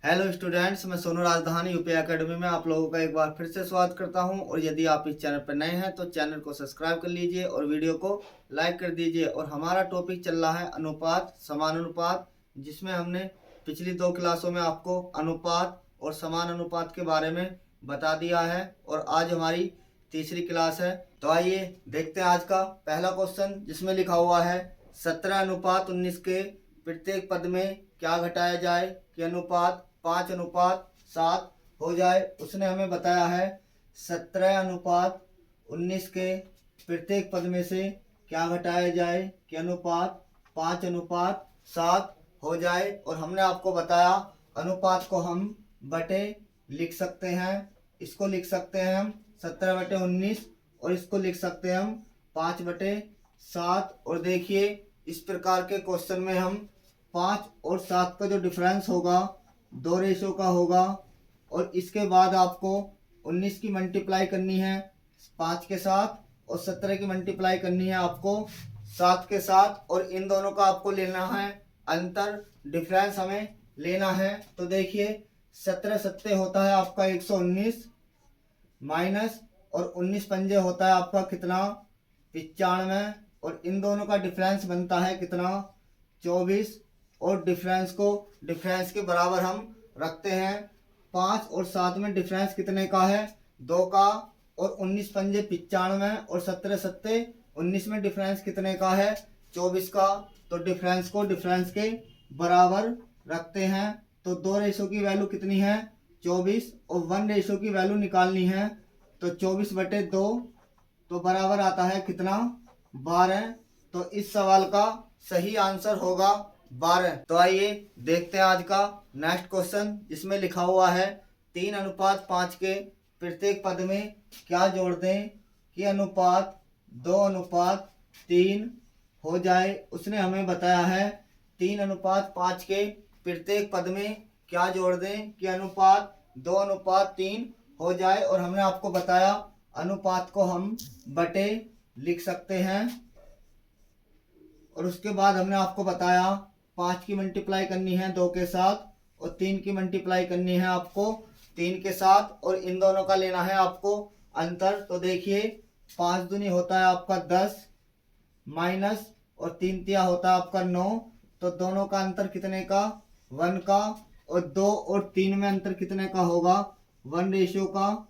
Hello students, मैं सोनू राजधानी UP academy में आप लोगों का एक बार फिर से स्वागत करता हूं। और यदि आप इस चैनल पर नए हैं तो चैनल को सब्सक्राइब कर लीजिए और वीडियो को लाइक कर दीजिए। और हमारा टॉपिक चल रहा है अनुपात समानुपात, जिसमें हमने पिछली 2 क्लासों में आपको अनुपात और समान अनुपात के बारे में बता दिया है और आज हमारी तीसरी क्लास है। तो आइए देखते हैं आज का पहला क्वेश्चन, जिसमें लिखा हुआ है 17:19 के प्रत्येक पद में क्या घटाया जाए कि अनुपात 5:7 हो जाए। उसने हमें बताया है 17:19 के प्रत्येक पद में से क्या घटाया जाए कि अनुपात 5:7 हो जाए। और हमने आपको बताया अनुपात को हम बटे लिख सकते हैं। इसको लिख सकते हैं हम 17/19 और इसको लिख सकते हैं हम 5/7। और देखिए इस प्रकार के क्वेश्चन में हम 5 और 7 का जो डिफरेंस होगा 2 रेशो का होगा। और इसके बाद आपको 19 की मल्टीप्लाई करनी है 5 के साथ और 17 की मल्टीप्लाई करनी है आपको 7 के साथ। और इन दोनों का आपको लेना है अंतर, डिफरेंस हमें लेना है। तो देखिए 17 सत्ते होता है आपका 119 माइनस और 19 पंजे होता है आपका कितना 95। और इन दोनों का डिफरेंस बनता है कितना 24। और डिफरेंस के बराबर हम रखते हैं 5 और 7 में डिफरेंस कितने का है 2 का। और 19 पंजे 95 और 17 सत्ते 19 में डिफरेंस कितने का है 24 का। तो डिफरेंस को डिफरेंस के बराबर रखते हैं। तो 2 रेशो की वैल्यू कितनी है 24 और 1 रेशो की वैल्यू निकालनी है। तो 24/2 तो बराबर आता है कितना 12। तो इस सवाल का सही आंसर होगा 12। तो आइए देखते हैं आज का नेक्स्ट क्वेश्चन, जिसमें लिखा हुआ है 3:5 के प्रत्येक पद में क्या जोड़ दें कि अनुपात 2:3 हो जाए। उसने हमें बताया है 3:5 के प्रत्येक पद में क्या जोड़ दें कि अनुपात 2:3 हो जाए। और हमने आपको बताया अनुपात को हम बटे लिख सकते हैं। और उसके बाद हमने आपको बताया 5 की मल्टीप्लाई करनी है 2 के साथ और 3 की मल्टीप्लाई करनी है आपको 3 के साथ। और इन दोनों का लेना है आपको अंतर। तो देखिए 5 दूनी होता है आपका 10 माइनस और 3 तिया होता है आपका 9। तो दोनों का अंतर कितने का 1 का। और 2 और 3 में अंतर कितने का होगा 1 रेशियो का।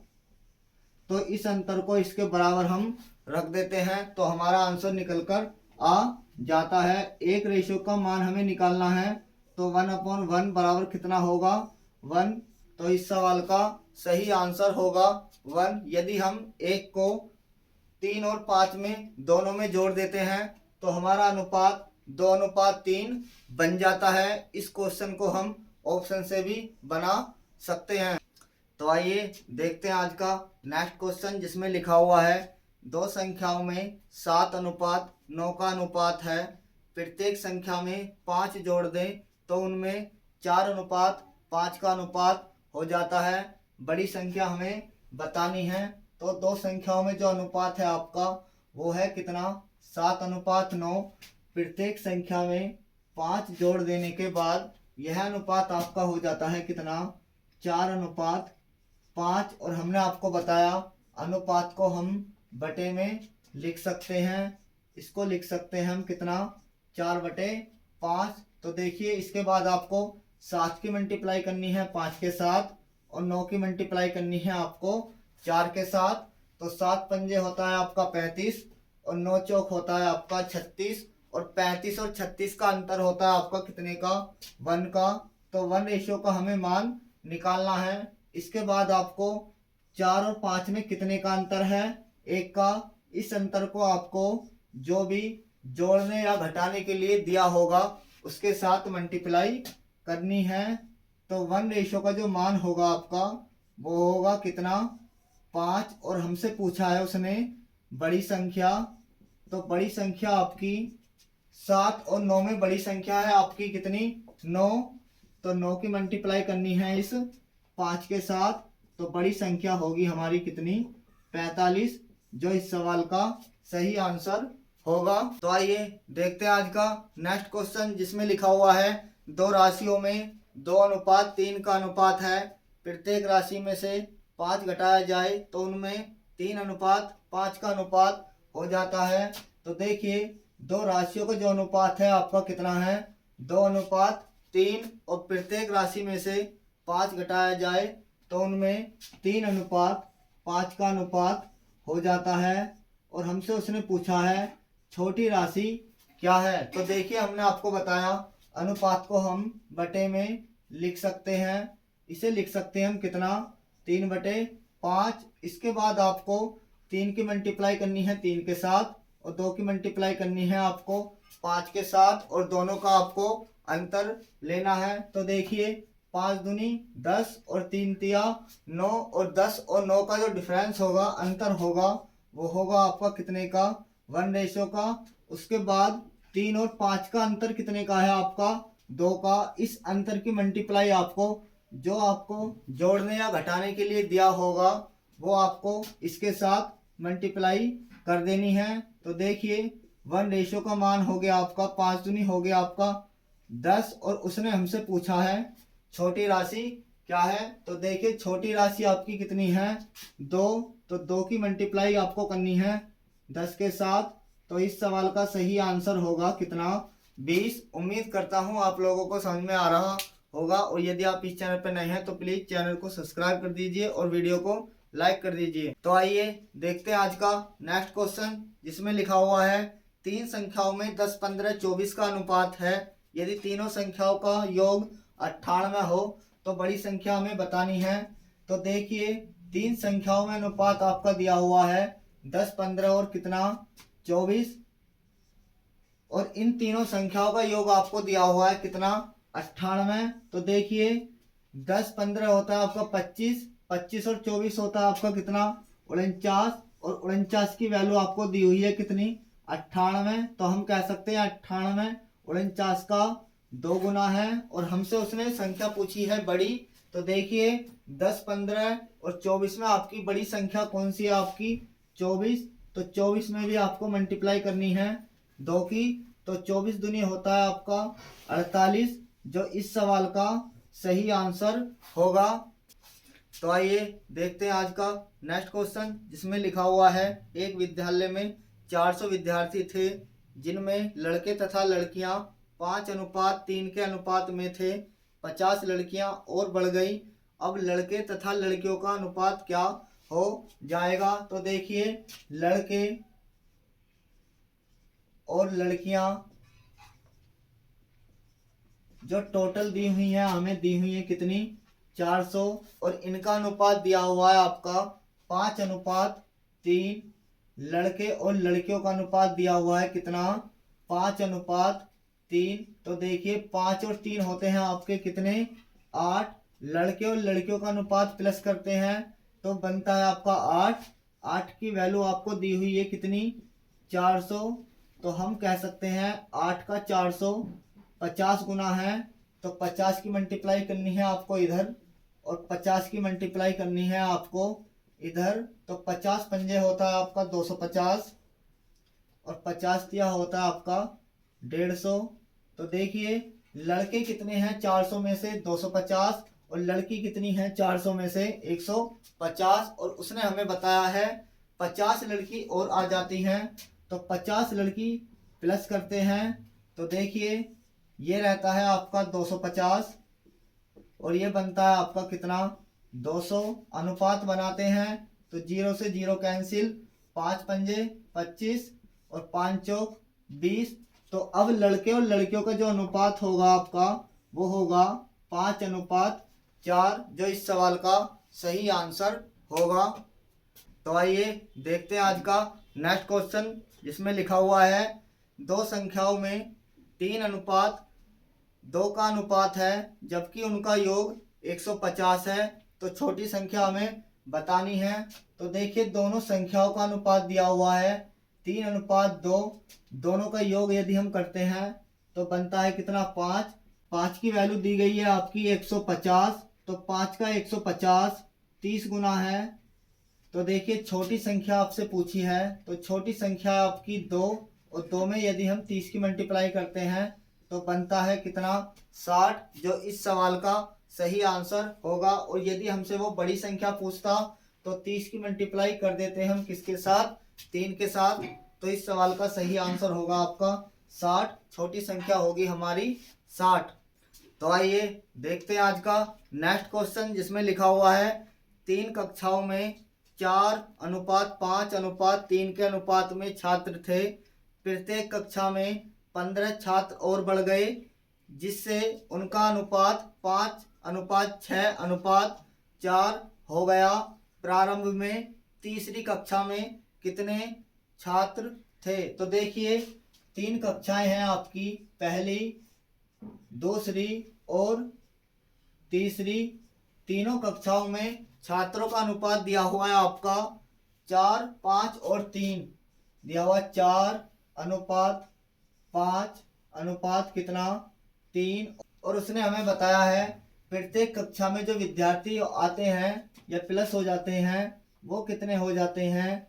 तो इस अंतर को इसके बराबर हम रख देते हैं। तो हमारा आंसर निकल कर आ जाता है। 1 रेशियो का मान हमें निकालना है। तो 1/1 बराबर कितना होगा 1। तो इस सवाल का सही आंसर होगा 1। यदि हम 1 को 3 और 5 में दोनों में जोड़ देते हैं तो हमारा अनुपात 2:3 बन जाता है। इस क्वेश्चन को हम ऑप्शन से भी बना सकते हैं। तो आइए देखते हैं आज का नेक्स्ट क्वेश्चन, जिसमें लिखा हुआ है 2 संख्याओं में 7:9 का अनुपात है। प्रत्येक संख्या में 5 जोड़ दें तो उनमें 4:5 का अनुपात हो जाता है। बड़ी संख्या हमें बतानी है। तो 2 संख्याओं में जो अनुपात है आपका वो है कितना 7:9। प्रत्येक संख्या में 5 जोड़ देने के बाद यह अनुपात आपका हो जाता है कितना 4:5। और हमने आपको बताया अनुपात को हम बटे में लिख सकते हैं। इसको लिख सकते हैं हम कितना 4/5। तो देखिए इसके बाद आपको 7 की मल्टीप्लाई करनी है 5 के साथ और 9 की मल्टीप्लाई करनी है आपको 4 के साथ। तो 7 पंजे होता है आपका 35 और 9 चौक होता है आपका 36। और 35 और 36 का अंतर होता है आपका कितने का 1 का। तो 1 रेशियो का हमें मान निकालना है। इसके बाद आपको 4 और 5 में कितने का अंतर है 1 का। इस अंतर को आपको जो भी जोड़ने या घटाने के लिए दिया होगा उसके साथ मल्टीप्लाई करनी है। तो 1 रेशियो का जो मान होगा आपका वो होगा कितना 5। और हमसे पूछा है उसने बड़ी संख्या। तो बड़ी संख्या आपकी 7 और 9 में बड़ी संख्या है आपकी कितनी 9। तो 9 की मल्टीप्लाई करनी है इस 5 के साथ। तो बड़ी संख्या होगी हमारी कितनी 45, जो इस सवाल का सही आंसर होगा। तो आइए देखते हैं आज का नेक्स्ट क्वेश्चन, जिसमें लिखा हुआ है 2 राशियों में 2:3 का अनुपात है, प्रत्येक राशि में से 5 घटाया जाए तो उनमें 3:5 का अनुपात हो जाता है। तो देखिए दो राशियों का जो अनुपात है आपका कितना है, 2:3, और प्रत्येक राशि में से 5 घटाया जाए तो उनमें 3:5 का अनुपात हो जाता है। और हमसे उसने पूछा है छोटी राशि क्या है। तो देखिए हमने आपको बताया अनुपात को हम बटे में लिख सकते हैं। इसे लिख सकते हैं हम कितना, 3/5। इसके बाद आपको 3 की मल्टीप्लाई करनी है 3 के साथ, और 2 की मल्टीप्लाई करनी है आपको 5 के साथ, और दोनों का आपको अंतर लेना है। तो देखिए 5 दूनी 10 और 3 तिया 9, और 10 और 9 का जो डिफरेंस होगा, अंतर होगा, वो होगा आपका कितने का, 1 का। उसके बाद 3 और 5 का अंतर कितने का है आपका, 2 का। इस अंतर की मल्टीप्लाई आपको जो आपको जोड़ने या घटाने के लिए दिया होगा वो आपको इसके साथ मल्टीप्लाई कर देनी है। तो देखिए 1 का मान हो गया आपका 5 दूनी हो गया आपका 10, और उसने हमसे पूछा है छोटी राशि क्या है। तो देखिए छोटी राशि आपकी कितनी है, 2। तो 2 की मल्टीप्लाई आपको करनी है 10 के साथ। तो इस सवाल का सही आंसर होगा कितना, 20। उम्मीद करता हूँ आप लोगों को समझ में आ रहा होगा, और यदि आप इस चैनल पर नए हैं तो प्लीज़ चैनल को सब्सक्राइब कर दीजिए और वीडियो को लाइक कर दीजिए। तो आइए देखते हैं आज का नेक्स्ट क्वेश्चन, जिसमें लिखा हुआ है 3 संख्याओं में 10, 15, 24 का अनुपात है। यदि तीनों संख्याओं का योग 98 हो तो बड़ी संख्या हमें बतानी है। तो देखिए 3 संख्याओं में अनुपात आपका दिया हुआ है 10, 15 और कितना 24, और इन तीनों संख्याओं का योग आपको दिया हुआ है कितना, 98। तो देखिए 10, 15 होता है आपका 25, 25 और 24 होता है आपका कितना, 49, और 49 की वैल्यू आपको दी हुई है कितनी, 98। तो हम कह सकते हैं 98 49 का 2 गुना है। और हमसे उसने संख्या पूछी है बड़ी। तो देखिए 10, 15 और 24 में आपकी बड़ी संख्या कौन सी है आपकी, 24। तो 24 में भी आपको मल्टीप्लाई करनी है 2 की। तो 24 दूनी होता है आपका 48, जो इस सवाल का सही आंसर होगा। तो आइए देखते हैं आज का नेक्स्ट क्वेश्चन, जिसमें लिखा हुआ है एक विद्यालय में 400 विद्यार्थी थे, जिनमें लड़के तथा लड़कियां 5:3 के अनुपात में थे। 50 लड़कियां और बढ़ गई। अब लड़के तथा लड़कियों का अनुपात क्या हो जाएगा। तो देखिए लड़के और लड़कियां जो टोटल दी हुई है, हमें दी हुई है कितनी, 400, और इनका अनुपात दिया हुआ है आपका 5:3। लड़के और लड़कियों का अनुपात दिया हुआ है कितना, 5:3। तो देखिए 5 और 3 होते हैं आपके कितने, 8। लड़के और लड़कियों का अनुपात प्लस करते हैं तो बनता है आपका 8। 8 की वैल्यू आपको दी हुई है कितनी, 400। तो हम कह सकते हैं 8 का 400 50 गुना है। तो 50 की मल्टीप्लाई करनी है आपको इधर, और 50 की मल्टीप्लाई करनी है आपको इधर। तो 50 पंजे होता है आपका 250, और 50 तिया होता है आपका 150। तो देखिए लड़के कितने हैं 400 में से 250, और लड़की कितनी है 400 में से 150। और उसने हमें बताया है 50 लड़की और आ जाती हैं। तो 50 लड़की प्लस करते हैं तो देखिए ये रहता है आपका 250, और ये बनता है आपका कितना, 200। अनुपात बनाते हैं तो 0 से 0 कैंसिल, 5 पंजे 25 और 5 चौक 20। तो अब लड़के और लड़कियों का जो अनुपात होगा आपका वो होगा 5:4, जो इस सवाल का सही आंसर होगा। तो आइए देखते हैं आज का नेक्स्ट क्वेश्चन, जिसमें लिखा हुआ है दो संख्याओं में 3:2 का अनुपात है, जबकि उनका योग 150 है। तो छोटी संख्या हमें बतानी है। तो देखिए दोनों संख्याओं का अनुपात दिया हुआ है 3:2। दोनों का योग यदि हम करते हैं तो बनता है कितना, 5। 5 की वैल्यू दी गई है आपकी 150। तो 5 का 150 30 गुना है। तो देखिए छोटी संख्या आपसे पूछी है, तो छोटी संख्या आपकी 2, और 2 में यदि हम 30 की मल्टीप्लाई करते हैं तो बनता है कितना 60, जो इस सवाल का सही आंसर होगा। और यदि हमसे वो बड़ी संख्या पूछता तो 30 की मल्टीप्लाई कर देते हैं हम किसके साथ, 3 के साथ। तो इस सवाल का सही आंसर होगा आपका 60, छोटी संख्या होगी हमारी 60। तो आइए देखते हैं आज का नेक्स्ट क्वेश्चन, जिसमें लिखा हुआ है 3 कक्षाओं में 4:5:3 के अनुपात में छात्र थे। प्रत्येक कक्षा में 15 छात्र और बढ़ गए, जिससे उनका अनुपात 5:6:4 हो गया। प्रारंभ में तीसरी कक्षा में कितने छात्र थे? तो देखिए 3 कक्षाएं हैं आपकी, पहली, दूसरी और तीसरी। तीनों कक्षाओं में छात्रों का अनुपात दिया हुआ है आपका 4, 5 और 3 दिया हुआ, 4:5 कितना 3। और उसने हमें बताया है प्रत्येक कक्षा में जो विद्यार्थी आते हैं या प्लस हो जाते हैं वो कितने हो जाते हैं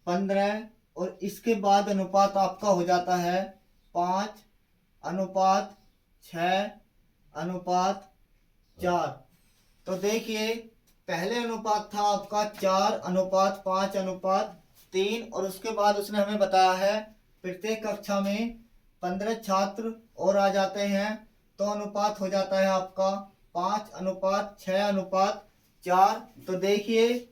15। और इसके बाद अनुपात आपका हो जाता है 5:6:4। तो देखिए पहले अनुपात था आपका 4:5:3, और उसके बाद उसने हमें बताया है प्रत्येक कक्षा में 15 छात्र और आ जाते हैं, तो अनुपात हो जाता है आपका 5:6:4। तो देखिए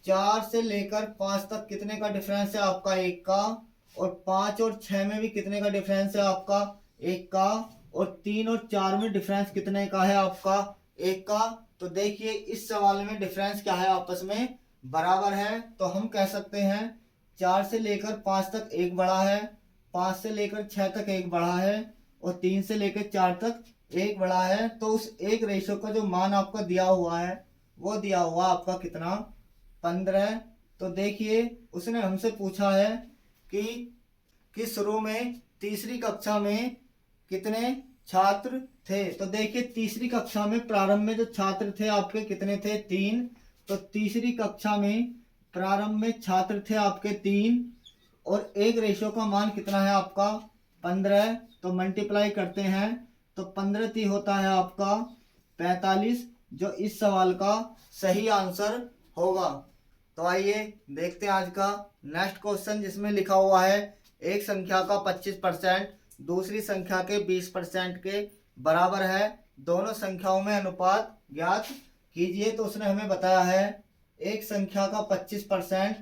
4 से लेकर 5 तक कितने का डिफरेंस है आपका 1 का, और 5 और 6 में भी कितने का डिफरेंस है आपका 1 का, और 3 और 4 में डिफरेंस कितने का है आपका 1 का। तो देखिए इस सवाल में डिफरेंस क्या है, आपस में बराबर है। तो हम कह सकते हैं 4 से लेकर 5 तक 1 बढ़ा है, 5 से लेकर 6 तक 1 बढ़ा है, और 3 से लेकर 4 तक 1 बढ़ा है। तो उस एक रेशो का जो मान आपका दिया हुआ है वो दिया हुआ आपका कितना 15। तो देखिए उसने हमसे पूछा है कि शुरू में तीसरी कक्षा में कितने छात्र थे। तो देखिए तीसरी कक्षा में प्रारंभ में जो छात्र थे आपके कितने थे 3। तो तीसरी कक्षा में प्रारंभ में छात्र थे आपके 3, और एक रेशो का मान कितना है आपका 15। तो मल्टीप्लाई करते हैं तो 15 होता है आपका 45, जो इस सवाल का सही आंसर होगा। तो आइए देखते हैं आज का नेक्स्ट क्वेश्चन, जिसमें लिखा हुआ है एक संख्या का 25% दूसरी संख्या के 20% के बराबर है, दोनों संख्याओं में अनुपात ज्ञात कीजिए। तो उसने हमें बताया है एक संख्या का 25%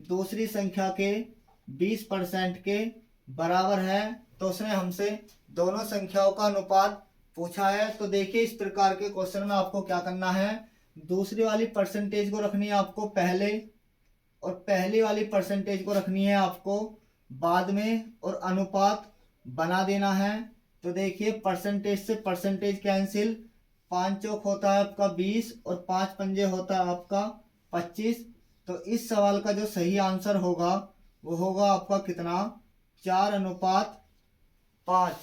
दूसरी संख्या के 20% के बराबर है। तो उसने हमसे दोनों संख्याओं का अनुपात पूछा है। तो देखिए इस प्रकार के क्वेश्चन में आपको क्या करना है, दूसरी वाली परसेंटेज को रखनी है आपको पहले, और पहली वाली परसेंटेज को रखनी है आपको बाद में, और अनुपात बना देना है। तो देखिए परसेंटेज से परसेंटेज कैंसिल, 5 चौक होता है आपका 20, और 5 पंजे होता है आपका 25। तो इस सवाल का जो सही आंसर होगा वो होगा आपका कितना 4:5।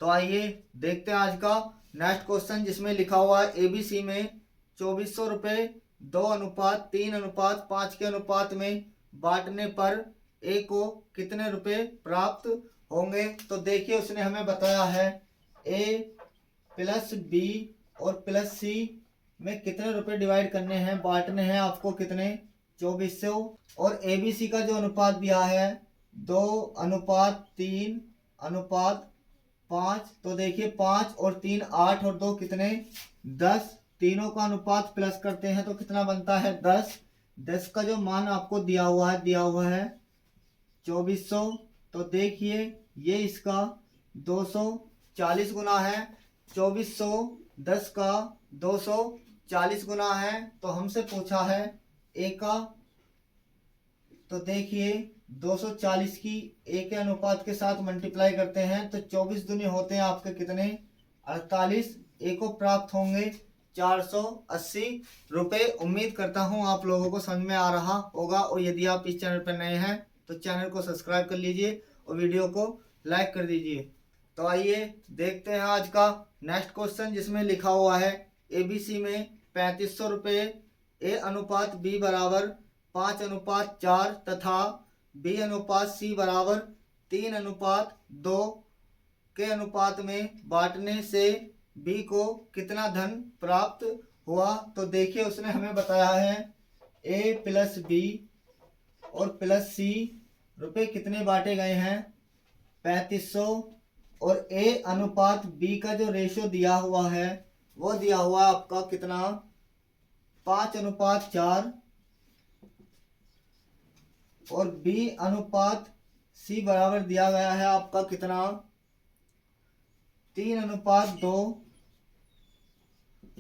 तो आइए देखते हैं आज का नेक्स्ट क्वेश्चन, जिसमें लिखा हुआ है एबीसी में 2400 रुपये 2:3:5 के अनुपात में बांटने पर ए को कितने रुपए प्राप्त होंगे। तो देखिए उसने हमें बताया है ए प्लस बी और प्लस सी में कितने रुपए डिवाइड करने हैं, बांटने हैं आपको कितने 2400, और एबीसी का जो अनुपात दिया है 2:3:5। तो देखिए 5 और 3 8 और 2 कितने 10, तीनों का अनुपात प्लस करते हैं तो कितना बनता है 10। 10 का जो मान आपको दिया हुआ है 2400। तो देखिए ये इसका 240 गुना है, 2400 10 का 240 गुना है। तो हमसे पूछा है ए का, तो देखिए 240 की ए के अनुपात के साथ मल्टीप्लाई करते हैं तो 24 दूनी होते हैं आपके कितने 48, ए को प्राप्त होंगे 480 रुपये। उम्मीद करता हूँ आप लोगों को समझ में आ रहा होगा, और यदि आप इस चैनल पर नए हैं तो चैनल को सब्सक्राइब कर लीजिए और वीडियो को लाइक कर दीजिए। तो आइए देखते हैं आज का नेक्स्ट क्वेश्चन, जिसमें लिखा हुआ है एबीसी में 3500 रुपये ए अनुपात बी बराबर 5:4 तथा बी अनुपात सी बराबर 3:2 के अनुपात में बांटने से बी को कितना धन प्राप्त हुआ। तो देखिए उसने हमें बताया है ए प्लस बी और प्लस सी रुपए कितने बांटे गए हैं 3500, और ए अनुपात बी का जो रेशो दिया हुआ है वो दिया हुआ आपका कितना 5:4, और बी अनुपात सी बराबर दिया गया है आपका कितना 3:2,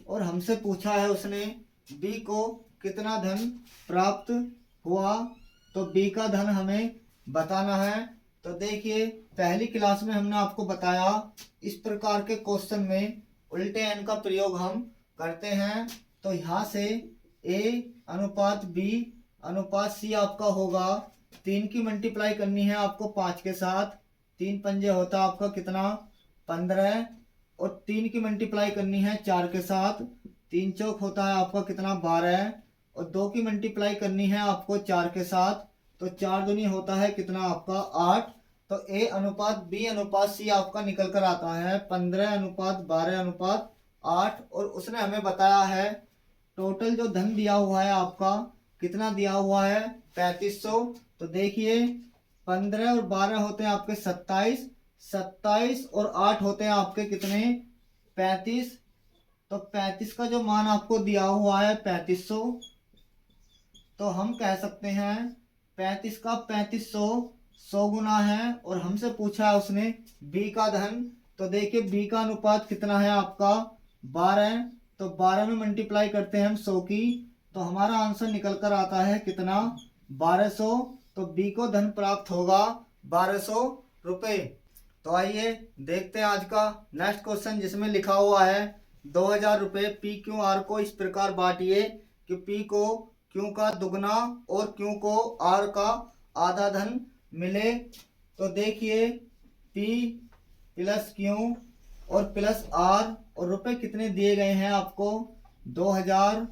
और हमसे पूछा है उसने बी को कितना धन प्राप्त हुआ। तो बी का धन हमें बताना है। तो देखिए पहली क्लास में हमने आपको बताया इस प्रकार के क्वेश्चन में उल्टे एन का प्रयोग हम करते हैं। तो यहाँ से ए अनुपात बी अनुपात सी आपका होगा 3 की मल्टीप्लाई करनी है आपको 5 के साथ, 3 पंजे होता है आपका कितना 15, और 3 की मल्टीप्लाई करनी है 4 के साथ, 3 चौक होता है आपका कितना 12, और 2 की मल्टीप्लाई करनी है आपको 4 के साथ, तो 4 दूनी होता है कितना आपका 8। तो ए अनुपात बी अनुपात सी आपका निकल कर आता है 15:12:8, और उसने हमें बताया है टोटल जो धन दिया हुआ है आपका कितना दिया हुआ है 3500। तो देखिए 15 और 12 होते हैं आपके 27, 27 और 8 होते हैं आपके कितने 35। तो 35 का जो मान आपको दिया हुआ है 3500, तो हम कह सकते हैं 35 का 3500 100 गुना है, और हमसे पूछा है उसने बी का धन। तो देखिए बी का अनुपात कितना है आपका 12, तो 12 में मल्टीप्लाई करते हैं हम 100 की, तो हमारा आंसर निकल कर आता है कितना 1200। तो बी को धन प्राप्त होगा 1200 रुपये। तो आइए देखते हैं आज का नेक्स्ट क्वेश्चन जिसमें लिखा हुआ है 2000 रुपये पी क्यू आर को इस प्रकार बांटिए कि पी को क्यू का दुगना और क्यू को आर का आधा धन मिले। तो देखिए पी प्लस क्यू और प्लस आर, और रुपए कितने दिए गए हैं आपको 2000,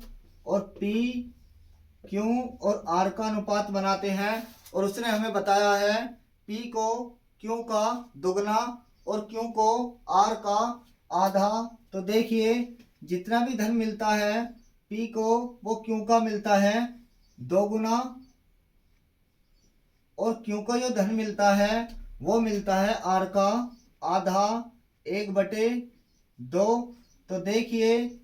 और पी क्यू और आर का अनुपात बनाते हैं, और उसने हमें बताया है पी को क्यू का दुगना और क्यू को आर का आधा। तो देखिए जितना भी धन मिलता है पी को वो क्यू का मिलता है 2 गुना, और क्यू को जो धन मिलता है वो मिलता है आर का आधा 1/2। तो देखिए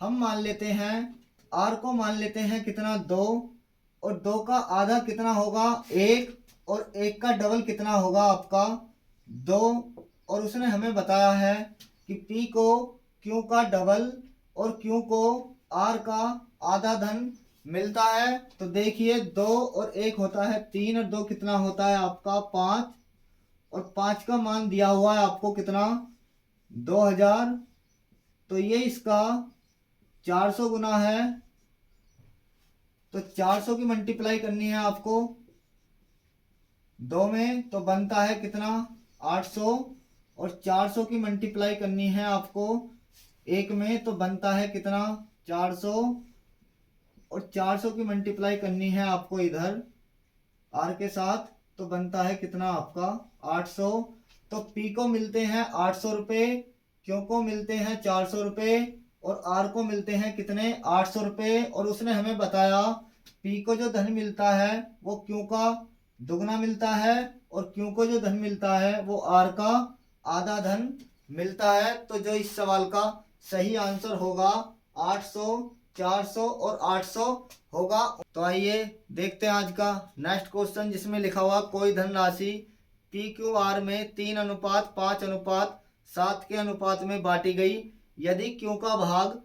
हम मान लेते हैं आर को मान लेते हैं कितना 2, और 2 का आधा कितना होगा 1, और 1 का डबल कितना होगा आपका 2। और उसने हमें बताया है कि पी को क्यू का डबल और क्यू को आर का आधा धन मिलता है। तो देखिए 2 और 1 होता है 3, और 2 कितना होता है आपका 5, और 5 का मान दिया हुआ है आपको कितना 2000। तो ये इसका 400 गुना है, तो 400 की मल्टीप्लाई करनी है आपको 2 में, तो बनता है कितना 800, और 400 की मल्टीप्लाई करनी है आपको 1 में, तो बनता है कितना 400, और 400 की मल्टीप्लाई करनी है आपको इधर आर के साथ, तो बनता है कितना आपका 800। तो पी को मिलते हैं 800 रुपये, क्यू को मिलते हैं 400 रुपये, और आर को मिलते हैं कितने 800 रुपये। और उसने हमें बताया पी को जो धन मिलता है वो क्यू का दुगना मिलता है, और क्यू को जो धन मिलता है वो आर का आधा धन मिलता है। तो जो इस सवाल का सही आंसर होगा 800, 400 और 800 होगा। तो आइए देखते हैं आज का नेक्स्ट क्वेश्चन जिसमें लिखा हुआ कोई धनराशि पी क्यू आर में 3:5:7 के अनुपात में बांटी गई। यदि क्यू का भाग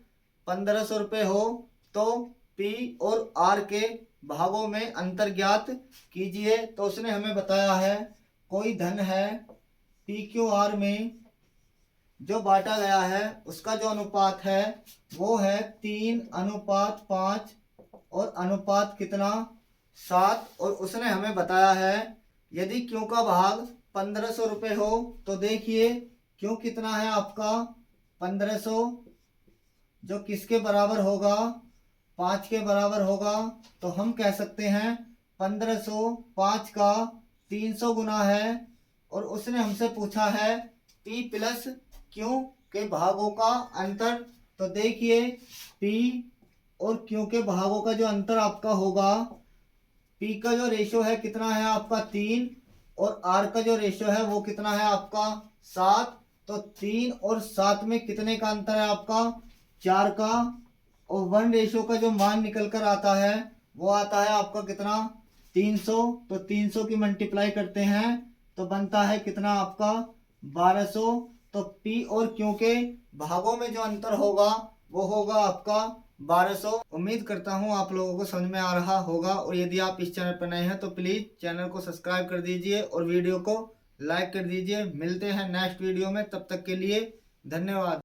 1500 रुपये हो तो पी और आर के भागों में अंतर ज्ञात कीजिए। तो उसने हमें बताया है कोई धन है पी क्यू आर में जो बांटा गया है उसका जो अनुपात है वो है 3:5 और अनुपात कितना 7। और उसने हमें बताया है यदि क्यू का भाग 1500 रुपये हो तो देखिए क्यू कितना है आपका 1500, जो किसके बराबर होगा 5 के बराबर होगा। तो हम कह सकते हैं 1500 5 का 300 गुना है, और उसने हमसे पूछा है P प्लस Q के भागों का अंतर। तो देखिए P और Q के भागों का जो अंतर आपका होगा, P का जो रेशो है कितना है आपका 3 और R का जो रेशो है वो कितना है आपका 7। तो 3 और 7 में कितने का अंतर है आपका 4 का। और 1 रेशो का जो मान निकल कर आता है वो आता है आपका कितना 300। तो 300 की मल्टीप्लाई करते हैं तो बनता है कितना आपका 1200। तो P और Q के भागों में जो अंतर होगा वो होगा आपका 1200। उम्मीद करता हूँ आप लोगों को समझ में आ रहा होगा, और यदि आप इस चैनल पर नए हैं तो प्लीज़ चैनल को सब्सक्राइब कर दीजिए और वीडियो को लाइक कर दीजिए। मिलते हैं नेक्स्ट वीडियो में, तब तक के लिए धन्यवाद।